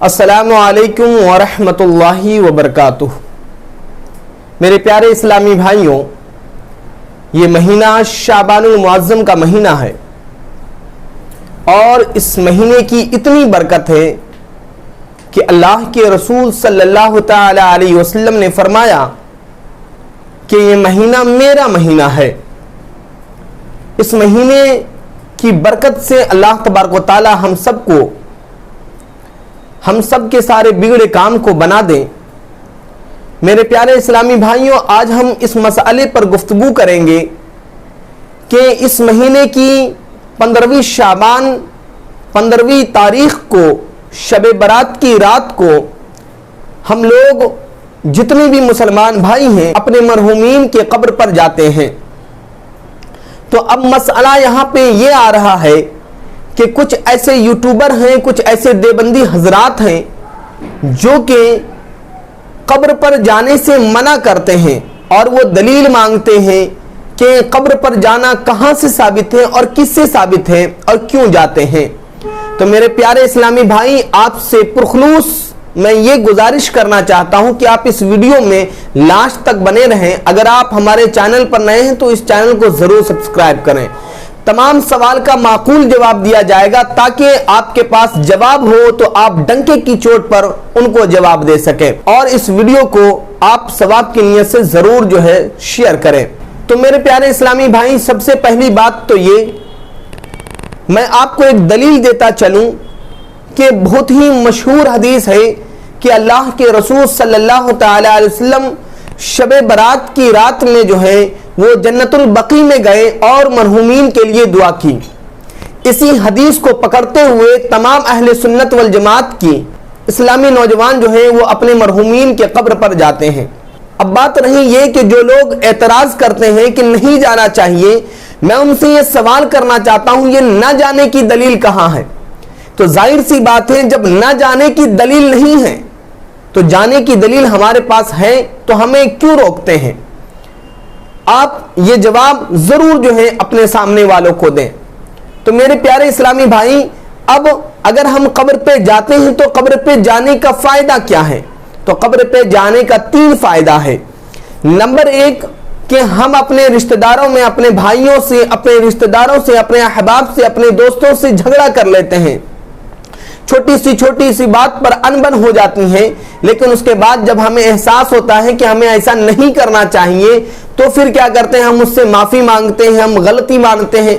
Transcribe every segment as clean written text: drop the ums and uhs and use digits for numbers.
السلام علیکم ورحمۃ اللہ وبرکاتہ۔ میرے پیارے اسلامی بھائیوں، یہ مہینہ شعبان المعظم کا مہینہ ہے اور اس مہینے کی اتنی برکت ہے کہ اللہ کے رسول صلی اللہ تعالی علیہ وسلم نے فرمایا کہ یہ مہینہ میرا مہینہ ہے۔ اس مہینے کی برکت سے اللہ تبارک و تعالی ہم سب کے سارے بگڑے کام کو بنا دیں۔ میرے پیارے اسلامی بھائیوں، آج ہم اس مسئلے پر گفتگو کریں گے کہ اس مہینے کی 15ویں شعبان 15ویں تاریخ کو شب برات کی رات کو ہم لوگ جتنے بھی مسلمان بھائی ہیں اپنے مرحومین کے قبر پر جاتے ہیں۔ تو اب مسئلہ یہاں پہ یہ آ رہا ہے کہ کچھ ایسے یوٹیوبر ہیں، کچھ ایسے دیوبندی حضرات ہیں جو کہ قبر پر جانے سے منع کرتے ہیں اور وہ دلیل مانگتے ہیں کہ قبر پر جانا کہاں سے ثابت ہے اور کس سے ثابت ہے اور کیوں جاتے ہیں۔ تو میرے پیارے اسلامی بھائی، آپ سے پرخلوص میں یہ گزارش کرنا چاہتا ہوں کہ آپ اس ویڈیو میں لاسٹ تک بنے رہیں۔ اگر آپ ہمارے چینل پر نئے ہیں تو اس چینل کو ضرور سبسکرائب کریں۔ تمام سوال کا معقول جواب دیا جائے گا تاکہ آپ کے پاس جواب ہو تو آپ ڈنکے کی چوٹ پر ان کو جواب دے سکیں، اور اس ویڈیو کو آپ ثواب کی نیت سے ضرور شیئر کریں۔ تو میرے پیارے اسلامی بھائی، سب سے پہلی بات تو یہ میں آپ کو ایک دلیل دیتا چلوں کہ بہت ہی مشہور حدیث ہے کہ اللہ کے رسول صلی اللہ تعالی علیہ وسلم شب برات کی رات میں وہ جنت البقیع میں گئے اور مرحومین کے لیے دعا کی۔ اسی حدیث کو پکڑتے ہوئے تمام اہل سنت والجماعت کی اسلامی نوجوان وہ اپنے مرحومین کے قبر پر جاتے ہیں۔ اب بات رہی یہ کہ جو لوگ اعتراض کرتے ہیں کہ نہیں جانا چاہیے، میں ان سے یہ سوال کرنا چاہتا ہوں، یہ نہ جانے کی دلیل کہاں ہے؟ تو ظاہر سی بات ہے، جب نہ جانے کی دلیل نہیں ہے تو جانے کی دلیل ہمارے پاس ہے تو ہمیں کیوں روکتے ہیں؟ آپ یہ جواب ضرور اپنے سامنے والوں کو دیں۔ تو میرے پیارے اسلامی بھائی، اب اگر ہم قبر پہ جاتے ہیں تو قبر پہ جانے کا فائدہ کیا ہے؟ تو قبر پہ جانے کا 3 فائدہ ہے۔ نمبر 1 کہ ہم اپنے رشتہ داروں میں، اپنے بھائیوں سے، اپنے رشتہ داروں سے، اپنے احباب سے، اپنے دوستوں سے جھگڑا کر لیتے ہیں، چھوٹی سی بات پر انبن ہو جاتی ہیں، لیکن اس کے بعد جب ہمیں احساس ہوتا ہے کہ ہمیں ایسا نہیں کرنا چاہیے تو پھر کیا کرتے ہیں؟ ہم اس سے معافی مانگتے ہیں، ہم غلطی مانتے ہیں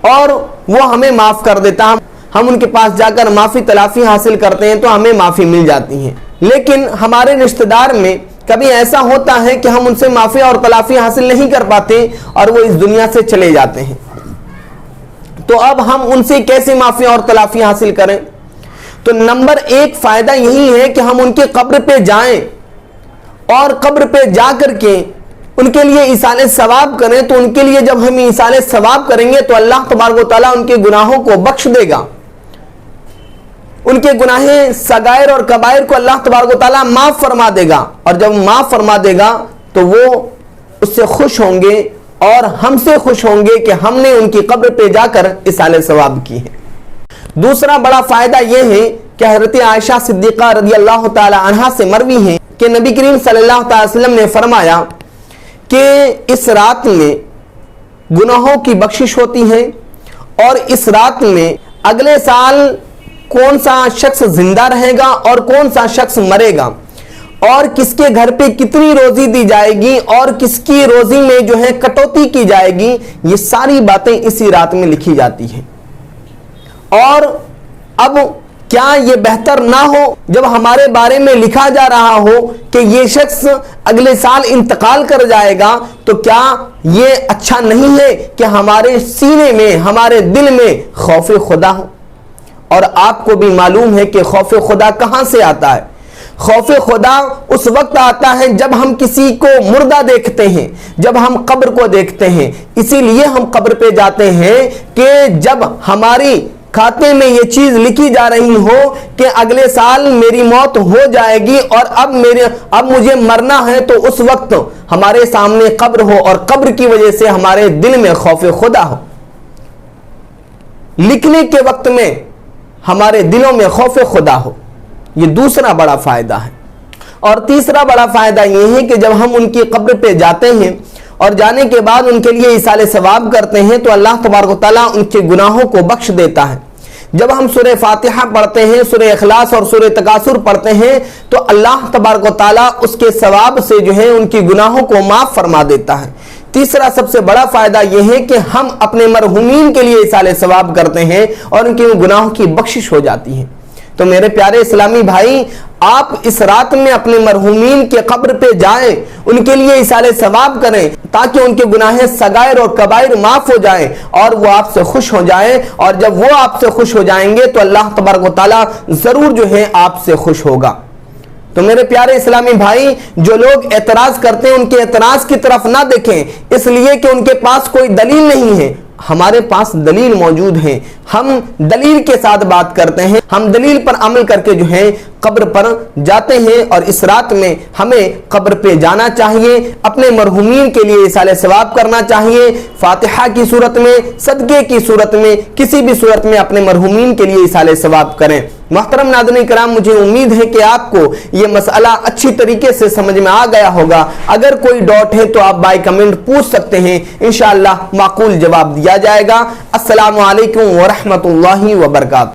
اور وہ ہمیں معاف کر دیتا ہے۔ ہم ان کے پاس جا کر معافی تلافی حاصل کرتے ہیں تو ہمیں معافی مل جاتی ہے۔ لیکن ہمارے رشتہ دار میں کبھی ایسا ہوتا ہے کہ ہم ان سے معافی اور تلافی حاصل نہیں کر پاتے اور وہ اس دنیا سے چلے جاتے ہیں۔ تو اب ہم ان سے کیسے معافی اور تلافی حاصل کریں؟ تو نمبر 1 فائدہ یہی ہے کہ ہم ان کے قبر پہ جائیں اور قبر پہ جا کر کے ان کے لیے ایصال ثواب کریں۔ تو ان کے لیے جب ہم ایصال ثواب کریں گے تو اللہ تبارک و تعالیٰ ان کے گناہوں کو بخش دے گا، ان کے گناہ صغائر اور کبائر کو اللہ تبارک و تعالیٰ معاف فرما دے گا، اور جب معاف فرما دے گا تو وہ اس سے خوش ہوں گے اور ہم سے خوش ہوں گے کہ ہم نے ان کی قبر پہ جا کر ایصال ثواب کی ہے۔ دوسرا بڑا فائدہ یہ ہے کہ حضرت عائشہ صدیقہ رضی اللہ تعالی عنہا سے مروی ہے کہ نبی کریم صلی اللہ تعالی وسلم نے فرمایا کہ اس رات میں گناہوں کی بخشش ہوتی ہے، اور اس رات میں اگلے سال کون سا شخص زندہ رہے گا اور کون سا شخص مرے گا، اور کس کے گھر پہ کتنی روزی دی جائے گی اور کس کی روزی میں کٹوتی کی جائے گی، یہ ساری باتیں اسی رات میں لکھی جاتی ہیں۔ اور اب کیا یہ بہتر نہ ہو جب ہمارے بارے میں لکھا جا رہا ہو کہ یہ شخص اگلے سال انتقال کر جائے گا، تو کیا یہ اچھا نہیں ہے کہ ہمارے سینے میں، ہمارے دل میں خوف خدا ہو؟ اور آپ کو بھی معلوم ہے کہ خوف خدا کہاں سے آتا ہے؟ خوف خدا اس وقت آتا ہے جب ہم کسی کو مردہ دیکھتے ہیں، جب ہم قبر کو دیکھتے ہیں۔ اسی لیے ہم قبر پہ جاتے ہیں کہ جب ہماری کھاتے میں یہ چیز لکھی جا رہی ہو کہ اگلے سال میری موت ہو جائے گی اور اب مجھے مرنا ہے، تو اس وقت ہمارے سامنے قبر ہو اور قبر کی وجہ سے ہمارے دل میں خوف خدا ہو۔ لکھنے کے وقت میں ہمارے دلوں میں خوف خدا ہو۔ یہ دوسرا بڑا فائدہ ہے۔ اور تیسرا بڑا فائدہ یہ ہے کہ جب ہم ان کی قبر پہ جاتے ہیں اور جانے کے بعد ان کے لیے ایصال ثواب کرتے ہیں تو اللہ تبارک و تعالیٰ ان کے گناہوں کو بخش دیتا ہے۔ جب ہم سورہ فاتحہ پڑھتے ہیں، سورہ اخلاص اور سورہ تکاثر پڑھتے ہیں تو اللہ تبارک و تعالیٰ اس کے ثواب سے جو ہے ان کی گناہوں کو معاف فرما دیتا ہے۔ تیسرا سب سے بڑا فائدہ یہ ہے کہ ہم اپنے مرحومین کے لیے ایصال ثواب کرتے ہیں اور ان کے گناہوں کی بخشش ہو جاتی ہے۔ تو میرے پیارے اسلامی بھائی، آپ اس رات میں اپنے مرحومین کے قبر پہ جائیں، ان کے لیے ایصال ثواب کریں تاکہ ان کے گناہ صغائر اور کبائر معاف ہو جائیں اور وہ آپ سے خوش ہو جائیں، اور جب وہ آپ سے خوش ہو جائیں گے تو اللہ تبارک و تعالیٰ ضرور جو ہے آپ سے خوش ہوگا۔ تو میرے پیارے اسلامی بھائی، جو لوگ اعتراض کرتے ہیں ان کے اعتراض کی طرف نہ دیکھیں، اس لیے کہ ان کے پاس کوئی دلیل نہیں ہے۔ ہمارے پاس دلیل موجود ہے، ہم دلیل کے ساتھ بات کرتے ہیں، ہم دلیل پر عمل کر کے جو ہے قبر پر جاتے ہیں، اور اس رات میں ہمیں قبر پہ جانا چاہیے، اپنے مرحومین کے لیے ایصال ثواب کرنا چاہیے، فاتحہ کی صورت میں، صدقے کی صورت میں، کسی بھی صورت میں اپنے مرحومین کے لیے ایصال ثواب کریں۔ محترم ناظرین کرام، مجھے امید ہے کہ آپ کو یہ مسئلہ اچھی طریقے سے سمجھ میں آ گیا ہوگا۔ اگر کوئی ڈاؤٹ ہے تو آپ بائی کمنٹ پوچھ سکتے ہیں، انشاءاللہ معقول جواب دیا جائے گا۔ السلام علیکم ورحمۃ اللہ وبرکاتہ۔